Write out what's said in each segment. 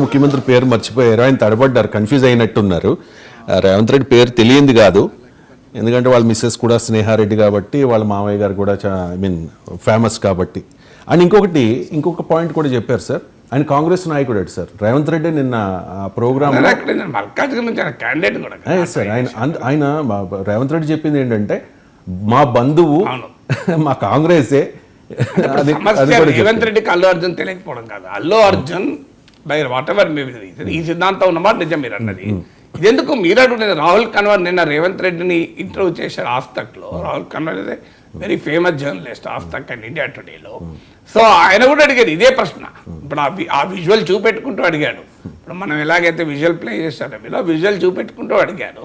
ముఖ్యమంత్రి పేరు మర్చిపోయారు, ఆయన తడబడ్డారు, కన్ఫ్యూజ్ అయినట్టున్నారు. రేవంత్ రెడ్డి పేరు తెలియంది కాదు, ఎందుకంటే వాళ్ళ మిస్సెస్ కూడా స్నేహారెడ్డి కాబట్టి, వాళ్ళ మామయ్య గారు కూడా ఫేమస్ కాబట్టి. అండ్ ఇంకొక పాయింట్ కూడా చెప్పారు సార్, ఆయన కాంగ్రెస్ నాయకుడు సార్ రేవంత్ రెడ్డి. నిన్న ప్రోగ్రామ్ సార్ ఆయన రేవంత్ రెడ్డి చెప్పింది ఏంటంటే మా బంధువు మా కాంగ్రెసే. రేవంత్ రెడ్డికి అల్లు అర్జున్ తెలియకపోవడం కాదు, Allu Arjun by what ever ఈ సిద్ధాంతం ఉన్నమాట నిజం మీరు అన్నది. ఇది ఎందుకు మీరు అడుగుతుంది? రాహుల్ కన్వర్ నిన్న రేవంత్ రెడ్డిని ఇంటర్వ్యూ చేశారు ఆస్తక్లో. Rahul Kanwar is very famous journalist ఆస్తక్ and India టుడేలో. So ఆయన కూడా అడిగాడు ఇదే ప్రశ్న. ఇప్పుడు ఆ విజువల్ చూపెట్టుకుంటూ అడిగాడు. ఇప్పుడు మనం ఎలాగైతే విజువల్ ప్లే చేస్తారో ఇలా విజువల్ చూపెట్టుకుంటూ అడిగాడు.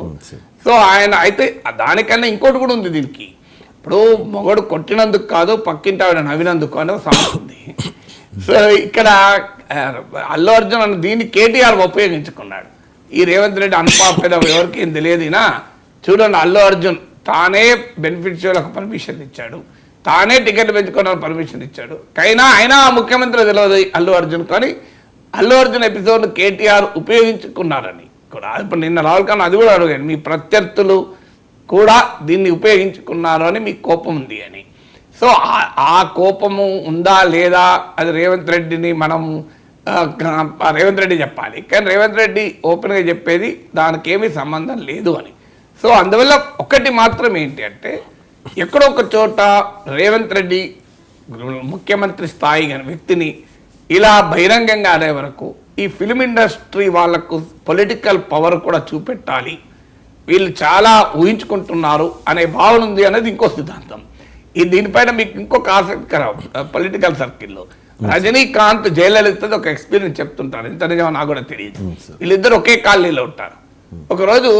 సో ఆయన అయితే దానికన్నా ఇంకోటి కూడా ఉంది దీనికి. ఇప్పుడు మొగడు కొట్టినందుకు కాదు, పక్కింటి ఆవిడ నవ్వినందుకు అనేది సమస్య ఉంది. సో ఇక్కడ అల్లు అర్జున్ అన్న దీన్ని కేటీఆర్ ఉపయోగించుకున్నాడు. ఈ రేవంత్ రెడ్డి అనుపాపేద ఎవరికి ఏం తెలియదునా. చూడండి, అల్లు అర్జున్ తానే బెనిఫిట్ షోలకు పర్మిషన్ ఇచ్చాడు, తానే టికెట్ పెంచుకోవడానికి పర్మిషన్ ఇచ్చాడు. అయినా ముఖ్యమంత్రి తెలియదు అల్లు అర్జున్. కానీ అల్లు అర్జున్ ఎపిసోడ్ కేటీఆర్ ఉపయోగించుకున్నారని కూడా ఇప్పుడు నిన్న రాహుల్ ఖాన్ అది కూడా అడిగాడు, మీ ప్రత్యర్థులు కూడా దీన్ని ఉపయోగించుకున్నారు అని మీకు కోపం ఉంది అని. సో ఆ కోపము ఉందా లేదా అది రేవంత్ రెడ్డిని రేవంత్ రెడ్డి చెప్పాలి. కానీ రేవంత్ రెడ్డి ఓపెన్గా చెప్పేది దానికి ఏమీ సంబంధం లేదు అని. సో అందువల్ల ఒకటి మాత్రం ఏంటి అంటే, ఎక్కడో ఒక చోట రేవంత్ రెడ్డి ముఖ్యమంత్రి స్థాయి వ్యక్తిని ఇలా బహిరంగంగా అనే వరకు ఈ ఫిలిం ఇండస్ట్రీ వాళ్లకు పొలిటికల్ పవర్ కూడా చూపెట్టాలి, వీళ్ళు చాలా ఊహించుకుంటున్నారు అనే భావన ఉంది అనేది ఇంకో సిద్ధాంతం. దీనిపైన మీకు ఇంకొక ఆసక్తికరం పొలిటికల్ సర్కిల్లో రజనీకాంత్ జయలలితది ఒక ఎక్స్పీరియన్స్ చెప్తుంటారు. ఎంత నిజమో నాకు కూడా తెలియదు. వీళ్ళిద్దరు ఒకే కాలనీలో ఉంటారు. ఒకరోజు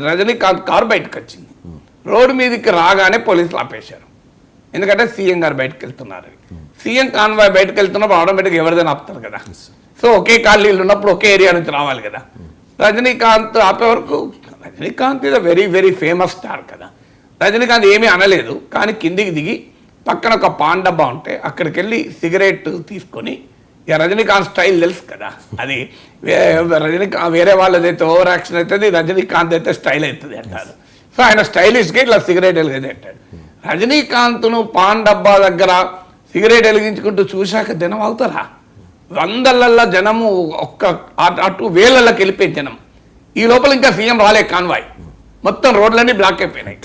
రజనీకాంత్ కారు బయటకు వచ్చింది. రోడ్డు మీదకి రాగానే పోలీసులు ఆపేశారు, ఎందుకంటే సీఎం గారు బయటకు వెళ్తున్నారు. సీఎం కాన్వాయ్ బయటకు వెళ్తున్నప్పుడు ఆటోమేటిక్గా ఎవరిదైనా ఆపుతారు కదా. సో ఒకే కాలనీలు ఉన్నప్పుడు ఒకే ఏరియా నుంచి రావాలి కదా. రజనీకాంత్ ఆపే వరకు రజనీకాంత్ ఇది వెరీ వెరీ ఫేమస్ స్టార్ కదా. రజనీకాంత్ ఏమీ అనలేదు. కానీ కిందికి దిగి పక్కన ఒక పాన్ డబ్బా ఉంటే అక్కడికి వెళ్ళి సిగరెట్ తీసుకొని, ఇక రజనీకాంత్ స్టైల్ తెలుసు కదా, అది రజనీకాంత్ వేరే వాళ్ళదైతే ఓవర్ యాక్షన్ అవుతుంది, రజనీకాంత్ అయితే స్టైల్ అవుతుంది అంటారు. సో ఆయన స్టైలిష్గా ఇట్లా సిగరెట్ వెలిగేది అంటాడు. రజనీకాంత్ను పాన్ డబ్బా దగ్గర సిగరెట్ వెలిగించుకుంటూ చూశాక జనం అవుతారా? వందలల్లో జనము అటు వేలకి వెళ్ళిపోయి జనం. ఈ లోపల ఇంకా సీఎం రాలే కాన్వాయ్, మొత్తం రోడ్లన్నీ బ్లాక్ అయిపోయినాయి,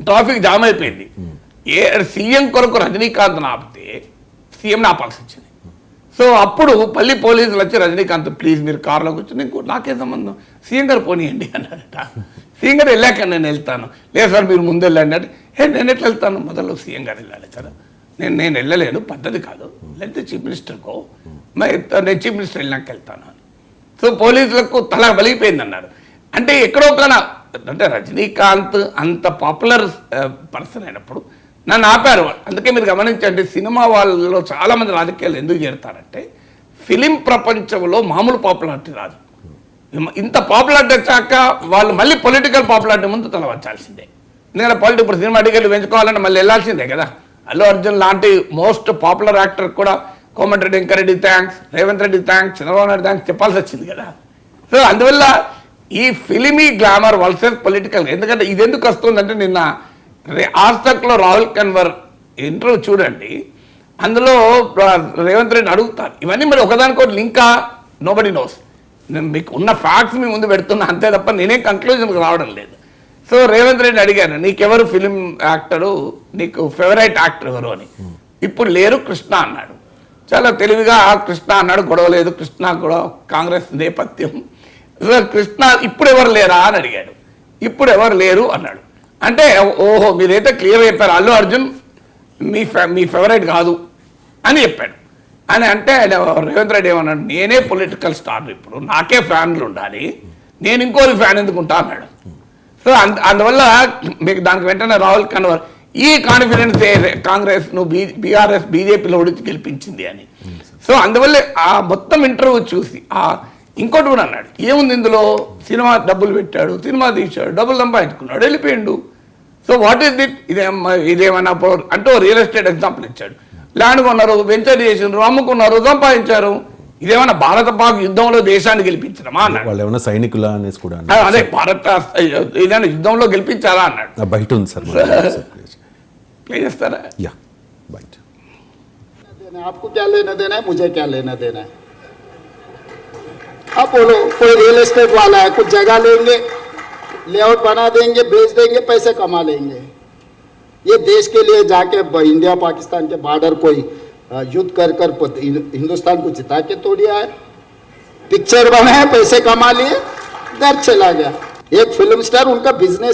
ట్రాఫిక్ జామ్ అయిపోయింది. సీఎం కొరకు రజనీకాంత్ ఆపితే సీఎంని ఆపాల్సి వచ్చింది. సో అప్పుడు మళ్ళీ పోలీసులు వచ్చి రజనీకాంత్ ప్లీజ్ మీరు కారులో కూర్చొని, నాకే సంబంధం, సీఎం గారు పోనీయండి అన్నారట. సీఎం గారు వెళ్ళాక నేను వెళ్తాను. లేదు సార్ మీరు ముందు వెళ్ళండి అంటే, నేను ఎట్లా వెళ్తాను, మొదలు సీఎం గారు వెళ్ళాలి సార్, నేను వెళ్ళలేను, పద్ధతి కాదు, లేకపోతే చీఫ్ మినిస్టర్కో నేను చీఫ్ మినిస్టర్ వెళ్ళాక వెళ్తాను అని. సో పోలీసులకు తల బలిగిపోయింది అన్నారు. అంటే ఎక్కడో అంటే రజనీకాంత్ అంత పాపులర్ పర్సన్ అయినప్పుడు నన్ను ఆపారు. అందుకే మీరు గమనించండి, సినిమా వాళ్ళలో చాలామంది రాజకీయాలు ఎందుకు చేరుతారంటే, ఫిలిం ప్రపంచంలో మామూలు పాపులారిటీ రాదు. ఇంత పాపులారిటీ వచ్చాక వాళ్ళు మళ్ళీ పొలిటికల్ పాపులారిటీ ముందు తల వచ్చాల్సిందే. ఎందుకంటే ఇప్పుడు సినిమా టికెట్లు పెంచుకోవాలంటే మళ్ళీ వెళ్ళాల్సిందే కదా. అల్లు అర్జున్ లాంటి మోస్ట్ పాపులర్ యాక్టర్ కూడా Komatireddy Venkat Reddy thanks, Revanth Reddy thanks, Chandrababu Naidu thanks చెప్పాల్సి వచ్చింది కదా. సో అందువల్ల ఈ ఫిలిమీ గ్లామర్ వర్సెస్ పొలిటికల్, ఎందుకంటే ఇది ఎందుకు వస్తుందంటే, నిన్న ఆస్తక్లో రాహుల్ కన్వర్ ఇంటర్వ్యూ చూడండి, అందులో రేవంత్ రెడ్డి అడుగుతారు ఇవన్నీ మరి ఒకదానికోటి లింకా నోబడి నోస్. నేను మీకు ఉన్న ఫ్యాక్ట్స్ మీ ముందు పెడుతున్నా అంతే తప్ప నేనే కంక్లూజన్కి రావడం లేదు. సో రేవంత్ రెడ్డి అడిగాను, నీకెవరు ఫిలిం యాక్టరు, నీకు ఫేవరెట్ యాక్టర్ ఎవరు అని. ఇప్పుడు లేరు, కృష్ణ అన్నాడు. చాలా తెలివిగా కృష్ణ అన్నాడు. గొడవ లేదు, కృష్ణ కూడా కాంగ్రెస్ నేపథ్యం. కృష్ణ ఇప్పుడు ఎవరు లేరా అని అడిగాడు. ఇప్పుడు ఎవరు లేరు అన్నాడు. అంటే ఓహో మీరైతే క్లియర్ చెప్పారు, అల్లు అర్జున్ మీ ఫేవరెట్ కాదు అని చెప్పాడు. అని అంటే రేవంత్ రెడ్డి ఏమన్నాడు, నేనే పొలిటికల్ స్టార్, ఇప్పుడు నాకే ఫ్యాన్లు ఉండాలి, నేను ఇంకోరి ఫ్యాన్ ఎందుకుంటా అన్నాడు. సో అందువల్ల మీకు దానికి వెంటనే రాహుల్ కన్వర్ ఈ కాన్ఫిడెన్స్ కాంగ్రెస్ను బీఆర్ఎస్ బీజేపీలో ఓడించి గెలిపించింది అని. సో అందువల్ల ఆ మొత్తం ఇంటర్వ్యూ చూసి ఇంకోటి కూడా అన్నాడు, ఏముంది ఇందులో, సినిమా డబ్బులు పెట్టాడు, సినిమా తీశాడు, డబ్బులు సంపాదించుకున్నాడు, వెళ్ళిపోయాడు. సో వాట్ ఈస్ దిట్, ఇదేమన్నా అంటూ రియల్ ఎస్టేట్ ఎగ్జాంపుల్ ఇచ్చాడు. ల్యాండ్ కొన్నారు, వెంచర్ చేసినారు, అమ్ముకున్నారు, సంపాదించారు. ఇదేమన్నా భారత పాక్ యుద్ధంలో దేశాన్ని గెలిపించడమా అన్నాడు. వాళ్ళు ఏమైనా సైనికులా అనేసి కూడా అన్నారు. అదే భారత ఏదైనా యుద్ధంలో గెలిపించాలా అన్నాడు. బయట ఉంది సార్ ప్లే చేస్తారా? యా బయట. आपको क्या लेना देना है, मुझे क्या लेना देना है? आप बोलो, कोई रियल एस्टेट वाला है, कुछ जगह लेंगे, लेआउट बना देंगे, बेच देंगे, पैसे कमा लेंगे। ये देश के लिए जाके इंडिया पाकिस्तान के बॉर्डर कोई युद्ध कर हिंदुस्तान को जिता के तोड़िया है। पिक्चर बनाए, पैसे कमा लिए, घर चला गया। एक फिल्म स्टार, उनका बिजनेस